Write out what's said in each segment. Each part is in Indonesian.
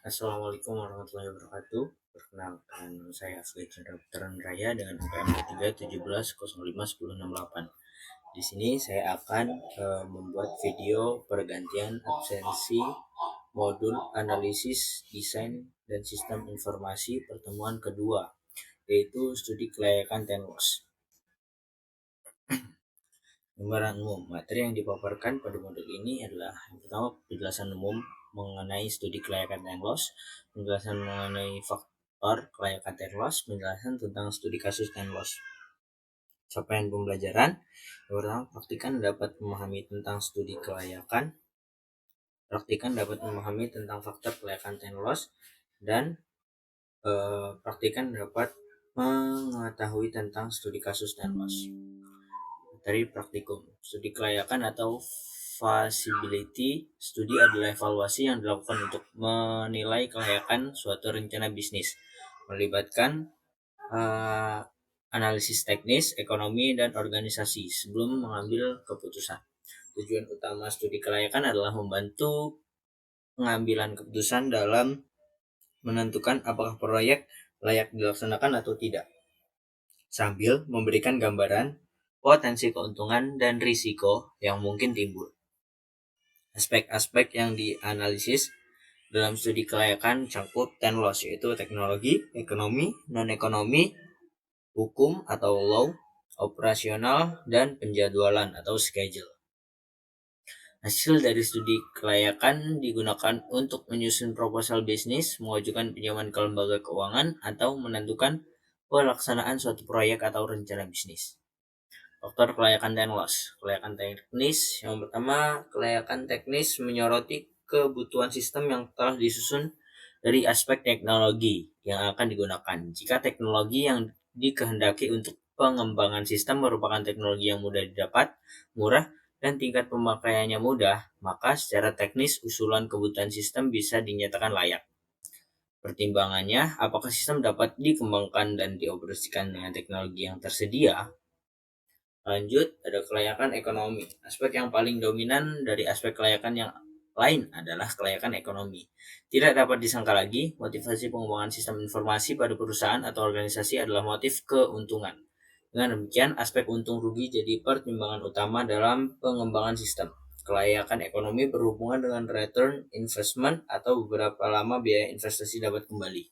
Assalamualaikum warahmatullahi wabarakatuh. Perkenalkan, saya Afgan Chandra Putaran Raya dengan UKM 317105108. Di sini saya akan membuat video pergantian absensi modul analisis desain dan sistem informasi pertemuan kedua, yaitu studi kelayakan TENLOS. Gambaran umum. Materi yang dipaparkan pada modul ini adalah yang pertama, penjelasan umum mengenai studi kelayakan TENLOS, penjelasan mengenai faktor kelayakan TENLOS, penjelasan tentang studi kasus TENLOS. Capaian pembelajaran. Yang pertama, praktikan dapat memahami tentang studi kelayakan, praktikan dapat memahami tentang faktor kelayakan TENLOS, dan praktikan dapat mengetahui tentang studi kasus TENLOS. Dari praktikum, studi kelayakan atau feasibility study adalah evaluasi yang dilakukan untuk menilai kelayakan suatu rencana bisnis, melibatkan analisis teknis, ekonomi, dan organisasi sebelum mengambil keputusan. Tujuan utama studi kelayakan adalah membantu pengambilan keputusan dalam menentukan apakah proyek layak dilaksanakan atau tidak, sambil memberikan gambaran potensi keuntungan dan risiko yang mungkin timbul. Aspek-aspek yang dianalisis dalam studi kelayakan cakup TENLOS, yaitu teknologi, ekonomi, non-ekonomi, hukum atau law, operasional, dan penjadwalan atau schedule. Hasil dari studi kelayakan digunakan untuk menyusun proposal bisnis, mengajukan pinjaman ke lembaga keuangan, atau menentukan pelaksanaan suatu proyek atau rencana bisnis. Faktor kelayakan TENLOS. Kelayakan teknis. Yang pertama, kelayakan teknis menyoroti kebutuhan sistem yang telah disusun dari aspek teknologi yang akan digunakan. Jika teknologi yang dikehendaki untuk pengembangan sistem merupakan teknologi yang mudah didapat, murah, dan tingkat pemakaiannya mudah, maka secara teknis usulan kebutuhan sistem bisa dinyatakan layak. Pertimbangannya, apakah sistem dapat dikembangkan dan dioperasikan dengan teknologi yang tersedia? Lanjut, ada kelayakan ekonomi. Aspek yang paling dominan dari aspek kelayakan yang lain adalah kelayakan ekonomi. Tidak dapat disangka lagi, motivasi pengembangan sistem informasi pada perusahaan atau organisasi adalah motif keuntungan. Dengan demikian, aspek untung rugi jadi pertimbangan utama dalam pengembangan sistem. Kelayakan ekonomi berhubungan dengan return investment atau beberapa lama biaya investasi dapat kembali.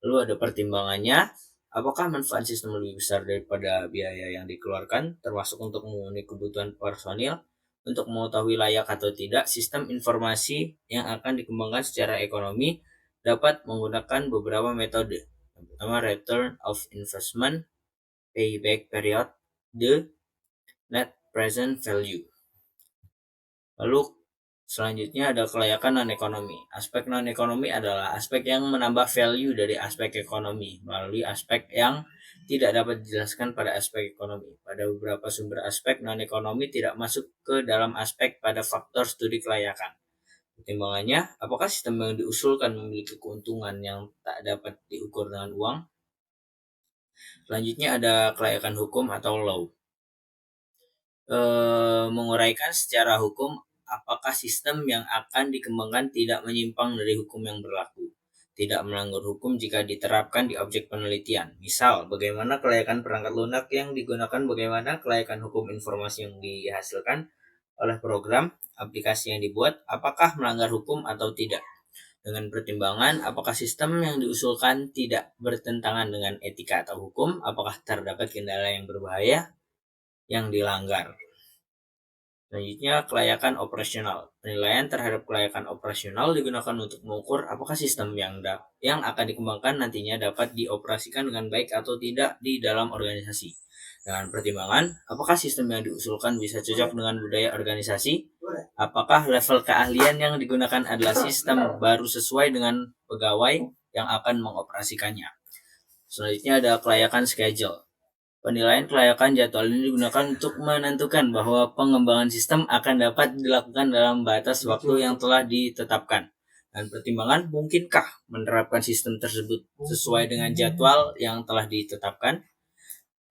Lalu ada pertimbangannya, apakah manfaat sistem lebih besar daripada biaya yang dikeluarkan, termasuk untuk memenuhi kebutuhan personil, untuk mengetahui layak atau tidak sistem informasi yang akan dikembangkan secara ekonomi dapat menggunakan beberapa metode. Yang pertama, return of investment, payback period, the net present value. Lalu selanjutnya ada kelayakan non-ekonomi. Aspek non-ekonomi adalah aspek yang menambah value dari aspek ekonomi melalui aspek yang tidak dapat dijelaskan pada aspek ekonomi. Pada beberapa sumber aspek non-ekonomi tidak masuk ke dalam aspek pada faktor studi kelayakan. Pertimbangannya, apakah sistem yang diusulkan memiliki keuntungan yang tak dapat diukur dengan uang? Selanjutnya ada kelayakan hukum atau law. Menguraikan secara hukum apakah sistem yang akan dikembangkan tidak menyimpang dari hukum yang berlaku, tidak melanggar hukum jika diterapkan di objek penelitian. Misal, bagaimana kelayakan perangkat lunak yang digunakan, bagaimana kelayakan hukum informasi yang dihasilkan oleh program aplikasi yang dibuat, apakah melanggar hukum atau tidak. Dengan pertimbangan, apakah sistem yang diusulkan tidak bertentangan dengan etika atau hukum, apakah terdapat kendala yang berbahaya yang dilanggar. Selanjutnya, kelayakan operasional. Penilaian terhadap kelayakan operasional digunakan untuk mengukur apakah sistem yang akan dikembangkan nantinya dapat dioperasikan dengan baik atau tidak di dalam organisasi. Dengan pertimbangan, apakah sistem yang diusulkan bisa cocok dengan budaya organisasi? Apakah level keahlian yang digunakan adalah sistem baru sesuai dengan pegawai yang akan mengoperasikannya? Selanjutnya ada kelayakan schedule. Penilaian kelayakan jadwal ini digunakan untuk menentukan bahwa pengembangan sistem akan dapat dilakukan dalam batas waktu yang telah ditetapkan. Dan pertimbangan, mungkinkah menerapkan sistem tersebut sesuai dengan jadwal yang telah ditetapkan?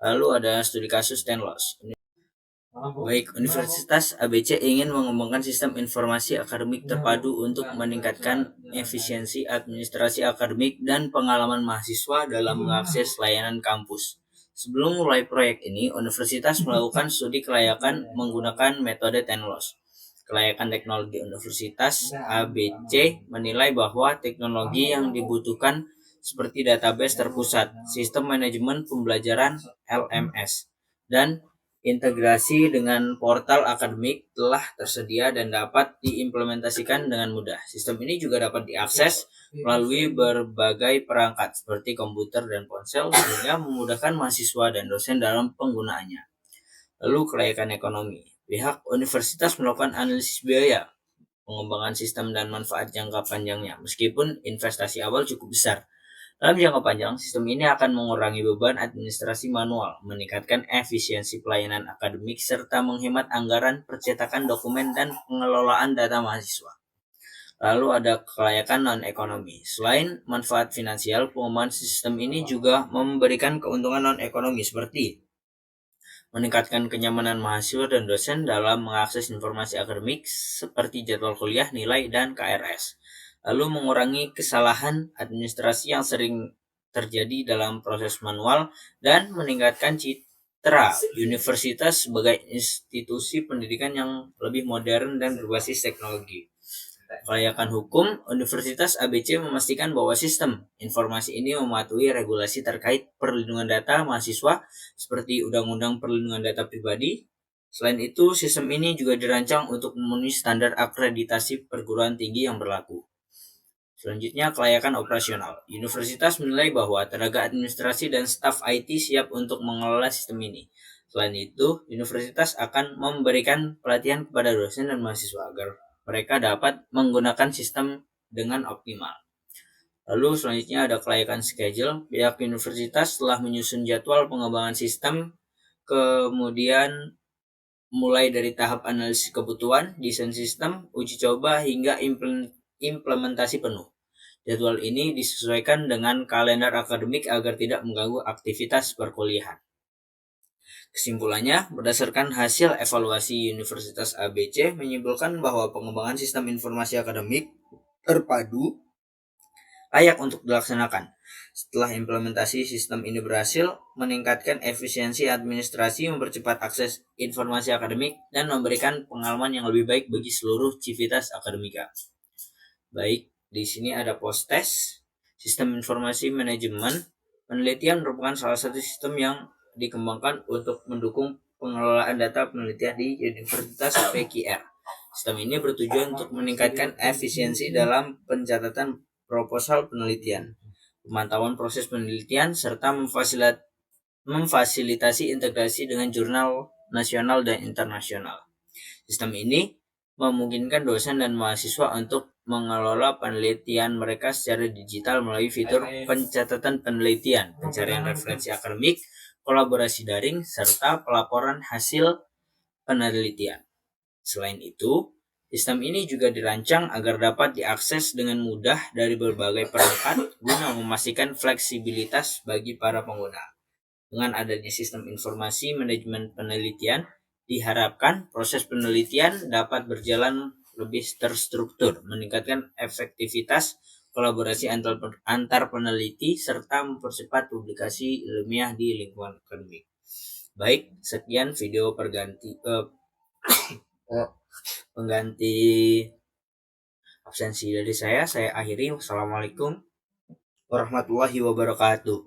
Lalu ada studi kasus TENLOS. Baik, Universitas ABC ingin mengembangkan sistem informasi akademik terpadu untuk meningkatkan efisiensi administrasi akademik dan pengalaman mahasiswa dalam mengakses layanan kampus. Sebelum mulai proyek ini, universitas melakukan studi kelayakan menggunakan metode TENLOS. Kelayakan teknologi Universitas ABC menilai bahwa teknologi yang dibutuhkan seperti database terpusat, sistem manajemen pembelajaran LMS, dan integrasi dengan portal akademik telah tersedia dan dapat diimplementasikan dengan mudah. Sistem ini juga dapat diakses melalui berbagai perangkat seperti komputer dan ponsel sehingga memudahkan mahasiswa dan dosen dalam penggunaannya. Lalu kelayakan ekonomi. Pihak universitas melakukan analisis biaya pengembangan sistem dan manfaat jangka panjangnya. Meskipun investasi awal cukup besar, dalam jangka panjang, sistem ini akan mengurangi beban administrasi manual, meningkatkan efisiensi pelayanan akademik, serta menghemat anggaran percetakan dokumen dan pengelolaan data mahasiswa. Lalu ada kelayakan non-ekonomi. Selain manfaat finansial, pengembangan sistem ini juga memberikan keuntungan non-ekonomi seperti meningkatkan kenyamanan mahasiswa dan dosen dalam mengakses informasi akademik seperti jadwal kuliah, nilai, dan KRS. Lalu mengurangi kesalahan administrasi yang sering terjadi dalam proses manual dan meningkatkan citra universitas sebagai institusi pendidikan yang lebih modern dan berbasis teknologi. Kelayakan hukum, Universitas ABC memastikan bahwa sistem informasi ini mematuhi regulasi terkait perlindungan data mahasiswa seperti Undang-Undang Perlindungan Data Pribadi. Selain itu, sistem ini juga dirancang untuk memenuhi standar akreditasi perguruan tinggi yang berlaku. Selanjutnya, kelayakan operasional. Universitas menilai bahwa tenaga administrasi dan staf IT siap untuk mengelola sistem ini. Selain itu, universitas akan memberikan pelatihan kepada dosen dan mahasiswa agar mereka dapat menggunakan sistem dengan optimal. Lalu selanjutnya ada kelayakan schedule. Pihak universitas telah menyusun jadwal pengembangan sistem, kemudian mulai dari tahap analisis kebutuhan, desain sistem, uji coba, hingga implementasi penuh. Jadwal ini disesuaikan dengan kalender akademik agar tidak mengganggu aktivitas perkuliahan. Kesimpulannya, berdasarkan hasil evaluasi Universitas ABC menyimpulkan bahwa pengembangan sistem informasi akademik terpadu layak untuk dilaksanakan. Setelah implementasi sistem ini berhasil, meningkatkan efisiensi administrasi, mempercepat akses informasi akademik, dan memberikan pengalaman yang lebih baik bagi seluruh civitas akademika. Baik, di sini ada post-test, sistem informasi manajemen. Penelitian merupakan salah satu sistem yang dikembangkan untuk mendukung pengelolaan data penelitian di Universitas PQR. Sistem ini bertujuan untuk meningkatkan efisiensi dalam pencatatan proposal penelitian, pemantauan proses penelitian, serta memfasilitasi integrasi dengan jurnal nasional dan internasional. Sistem ini memungkinkan dosen dan mahasiswa untuk mengelola penelitian mereka secara digital melalui fitur pencatatan penelitian, pencarian referensi akademik, kolaborasi daring, serta pelaporan hasil penelitian. Selain itu, sistem ini juga dirancang agar dapat diakses dengan mudah dari berbagai perangkat guna memastikan fleksibilitas bagi para pengguna. Dengan adanya sistem informasi manajemen penelitian, diharapkan proses penelitian dapat berjalan lebih terstruktur, meningkatkan efektivitas kolaborasi antar peneliti, serta mempercepat publikasi ilmiah di lingkungan akademik. Baik, sekian video pengganti absensi dari saya akhiri. Wassalamualaikum warahmatullahi wabarakatuh.